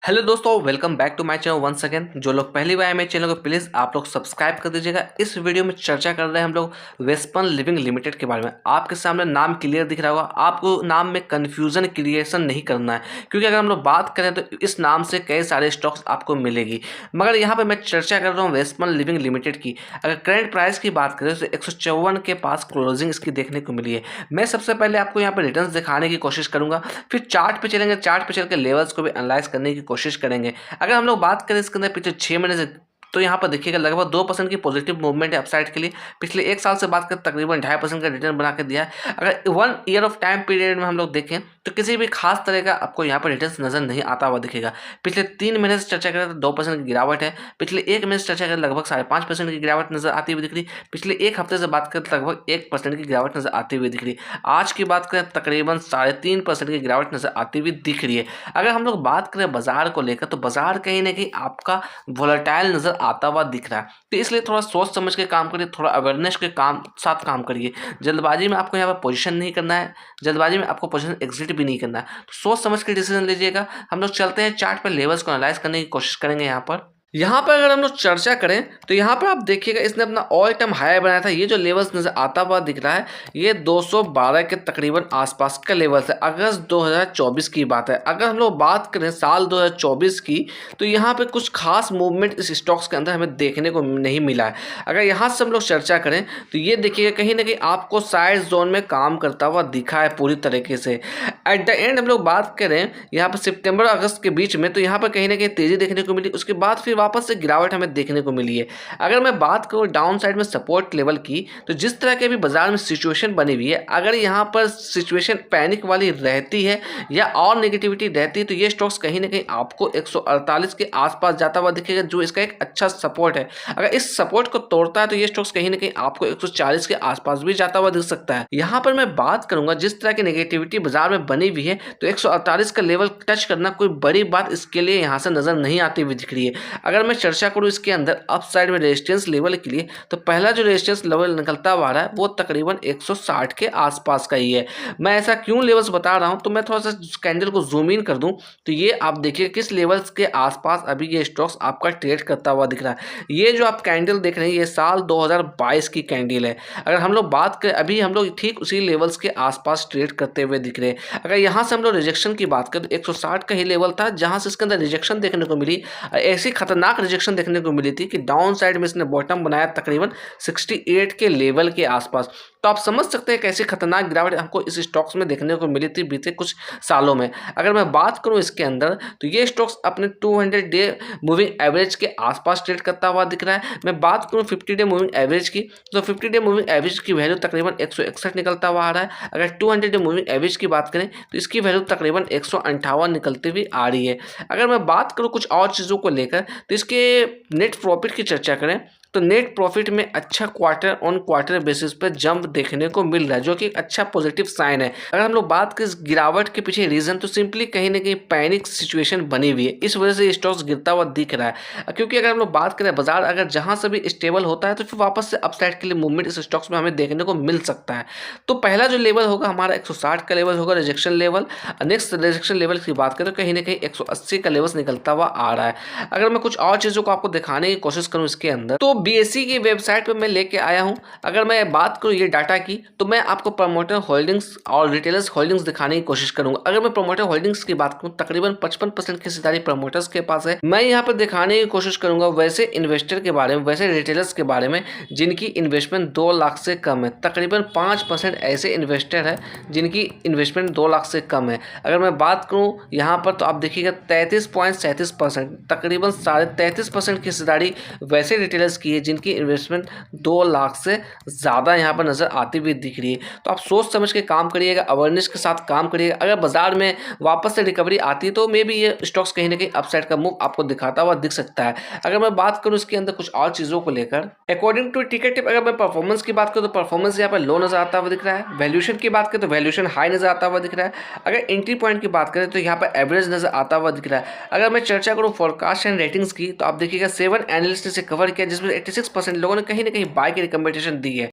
Hello दोस्तों, welcome back to my channel once again. जो लोग पहली बार आए मेरे चैनल को प्लीज़ आप लोग सब्सक्राइब कर दीजिएगा। इस वीडियो में चर्चा कर रहे हैं हम लोग वेस्पर्न लिविंग लिमिटेड के बारे में। आपके सामने नाम क्लियर दिख रहा होगा, आपको नाम में कन्फ्यूजन क्रिएशन नहीं करना है, क्योंकि अगर हम लोग बात करें तो इस नाम से कई सारे स्टॉक्स आपको मिलेगी। मगर यहाँ पर मैं चर्चा कर रहा हूँ वेस्पर्न लिविंग लिमिटेड की। अगर करंट प्राइस की बात करें तो 154 के पास क्लोजिंग इसकी देखने को मिली है। मैं सबसे पहले आपको यहाँ पर रिटर्न दिखाने की कोशिश करूंगा, फिर चार्ट पे चलेंगे, चार्ट पे चल के लेवल्स को भी एनालाइज करने की कोशिश करेंगे। अगर हम लोग बात करें इसके अंदर पिछले 6 महीने से, तो यहाँ पर देखिएगा लगभग 2% की पॉजिटिव मूवमेंट है अपसाइड के लिए। पिछले एक साल से बात करें तकरीबन 2.5% का रिटर्न बना के दिया है। अगर 1 ईयर ऑफ टाइम पीरियड में हम लोग देखें तो किसी भी खास तरह का आपको यहाँ पर रिटर्न नजर नहीं आता हुआ दिखेगा। पिछले 3 महीने से चर्चा करें तो 2% की गिरावट है। पिछले 1 महीने से चर्चा करें लगभग 5.5% की गिरावट नजर आती हुई दिख रही। पिछले एक हफ्ते से बात करें तो लगभग 1% की गिरावट नजर आती हुई दिख रही। आज की बात करें तकरीबन 3.5% की गिरावट नजर आती हुई दिख रही है। अगर हम लोग बात करें बाजार को लेकर तो बाजार कहीं ना कहीं आपका वोलेटाइल नजर आता हुआ दिख रहा है, तो इसलिए थोड़ा सोच समझ के काम करिए, थोड़ा अवेयरनेस के साथ काम करिए। जल्दबाजी में आपको यहाँ पर पोजीशन नहीं करना है, जल्दबाजी में आपको पोजीशन एग्जिट भी नहीं करना है, तो सोच समझ के डिसीजन लीजिएगा। हम लोग चलते हैं चार्ट पर, लेवल्स को एनालाइज करने की कोशिश करेंगे। यहाँ पर अगर हम लोग चर्चा करें तो यहाँ पर आप देखिएगा इसने अपना ऑल टाइम हाई बनाया था। ये जो लेवल्स नजर आता हुआ दिख रहा है ये 212 के तकरीबन आसपास का लेवल्स है। अगस्त 2024 की बात है। अगर हम लोग बात करें साल 2024 की तो यहाँ पे कुछ खास मूवमेंट इस स्टॉक्स के अंदर हमें देखने को नहीं मिला है। अगर यहाँ से हम लोग चर्चा करें तो ये देखिएगा कहीं ना कहीं आपको साइड जोन में काम करता हुआ दिखा है पूरी तरीके से। एट द एंड हम लोग बात करें यहाँ पर सितंबर अगस्त के बीच में, तो यहाँ पर कहीं ना कहीं तेजी देखने को मिली, उसके बाद फिर वापस से गिरावट हमें देखने को मिली है। अगर मैं बात करूँ डाउन साइड में सपोर्ट लेवल की, तो जिस तरह के अभी बाजार में सिचुएशन बनी हुई है, अगर यहाँ पर सिचुएशन पैनिक वाली रहती है या और नेगेटिविटी रहती है तो ये स्टॉक्स कहीं ना कहीं आपको 148 के आसपास जाता हुआ दिखेगा, जो इसका एक अच्छा सपोर्ट है। अगर इस सपोर्ट को तोड़ता है तो ये स्टॉक्स कहीं ना कहीं आपको 140 के आसपास भी जाता हुआ दिख सकता है। यहाँ पर मैं बात करूंगा जिस तरह की नेगेटिविटी बाजार में बनी हुई है, तो 148 का लेवल टच करना कोई बड़ी बात इसके लिए यहाँ से नजर नहीं आती हुई दिख रही है। अगर मैं चर्चा करूं इसके अंदर अप साइड में रेजिस्टेंस लेवल के लिए, तो पहला जो रेजिस्टेंस लेवल निकलता हुआ रहा है वो तकरीबन 160 के आसपास का ही है। मैं ऐसा क्यों लेवल्स बता रहा हूं, तो मैं थोड़ा सा कैंडल को जूम इन कर दूं तो ये आप देखिए किस लेवल्स के आसपास अभी ये स्टॉक्स आपका ट्रेड करता हुआ दिख रहा है। ये जो आप कैंडल देख रहे हैं ये साल 2022 की कैंडल है। अगर हम लोग बात करें अभी हम लोग ठीक उसी लेवल्स के आसपास ट्रेड करते हुए दिख रहे हैं। अगर यहाँ से हम लोग रिजेक्शन की बात करें तो 160 का ही लेवल था जहां से इसके अंदर रिजेक्शन देखने को मिली। ऐसी खतरनाक रिजेक्शन देखने को मिली थी कि डाउन साइड में इसने बॉटम बनाया तकरीबन 68 के लेवल के आसपास। तो आप समझ सकते हैं कैसी खतरनाक गिरावट हमको इस स्टॉक्स में देखने को मिली थी बीते कुछ सालों में। अगर मैं बात करूं इसके अंदर तो ये स्टॉक्स अपने 200 डे मूविंग एवरेज के आसपास ट्रेड करता हुआ दिख रहा है। मैं बात करूं 50 डे मूविंग एवरेज की, तो 50 डे मूविंग एवरेज की वैल्यू तकरीबन 161 निकलता हुआ आ रहा है। अगर 200 डे मूविंग एवरेज की बात करें तो इसकी वैल्यू तकरीबन 158 निकलती हुई आ रही है। अगर मैं बात करूं कुछ और चीज़ों को लेकर तो इसके नेट प्रॉफिट की चर्चा करें तो नेट प्रॉफिट में अच्छा क्वार्टर ऑन क्वार्टर बेसिस पर जंप देखने को मिल रहा है, जो कि एक अच्छा पॉजिटिव साइन है। अगर हम लोग बात करें गिरावट के पीछे रीजन, तो सिंपली कहीं ना कहीं पैनिक सिचुएशन बनी हुई है, इस वजह से स्टॉक्स गिरता हुआ दिख रहा है। क्योंकि अगर हम लोग बात करें बाजार अगर जहां से भी स्टेबल होता है तो फिर वापस से अपसाइड के लिए मूवमेंट इस स्टॉक्स में हमें देखने को मिल सकता है। तो पहला जो लेवल होगा हमारा 160 का लेवल होगा rejection level. Next rejection level की बात करें तो कहीं ना कहीं 180 का लेवल निकलता हुआ आ रहा है। अगर मैं कुछ और चीज़ों को आपको दिखाने की कोशिश करूँ इसके अंदर, तो बीएसई की वेबसाइट पर मैं लेके आया हूं। अगर मैं बात करूं ये डाटा की, तो मैं आपको प्रमोटर होल्डिंग्स और रिटेलर्स होल्डिंग्स दिखाने की कोशिश करूंगा। अगर मैं प्रमोटर होल्डिंग्स की बात करूं तकरीबन 55% की हिस्सेदारी प्रमोटर्स के पास है। मैं यहां पर दिखाने की कोशिश करूंगा वैसे इन्वेस्टर के बारे में, वैसे रिटेलर्स के बारे में जिनकी इन्वेस्टमेंट 2 लाख से कम है। तकरीबन 5% ऐसे इन्वेस्टर है जिनकी इन्वेस्टमेंट 2 लाख से कम है। अगर मैं बात करूँ यहाँ पर तो आप देखिएगा 33.37%, तकरीबन 33.5% की हिस्सेदारी वैसे रिटेलर्स की है जिनकी इन्वेस्टमेंट 2 लाख से ज़्यादा यहाँ पर नज़र आती हुई दिख रही है। तो आप सोच समझ के काम करिएगा, अवेयरनेस के साथ काम करिएगा। अगर बाजार में वापस से रिकवरी आती है तो मे बी ये स्टॉक्स कहीं ना कहीं अपसाइड का मूव आपको दिखाता हुआ दिख सकता है। अगर मैं बात करूँ इसके अंदर कुछ और चीज़ों को लेकर अकॉर्डिंग टू टिकट टिप, अगर मैं परफॉर्मेंस की बात करूँ तो परफॉर्मेंस यहाँ पर लो नज़र आता हुआ दिख रहा है। वैल्यूएशन की बात करें तो वैल्यूएशन हाई नज़र आता हुआ दिख रहा है। अगर एंट्री पॉइंट की बात करें तो यहाँ पर एवरेज नज़र आता हुआ दिख रहा है। अगर मैं चर्चा करूँ फोरकास्ट एंड रेटिंग्स की, तो आप देखिएगा 7 एनालिस्ट ने कवर किया जिसमें 86% लोगों ने कहीं ना कहीं बाय की रिकमेंडेशन दी है।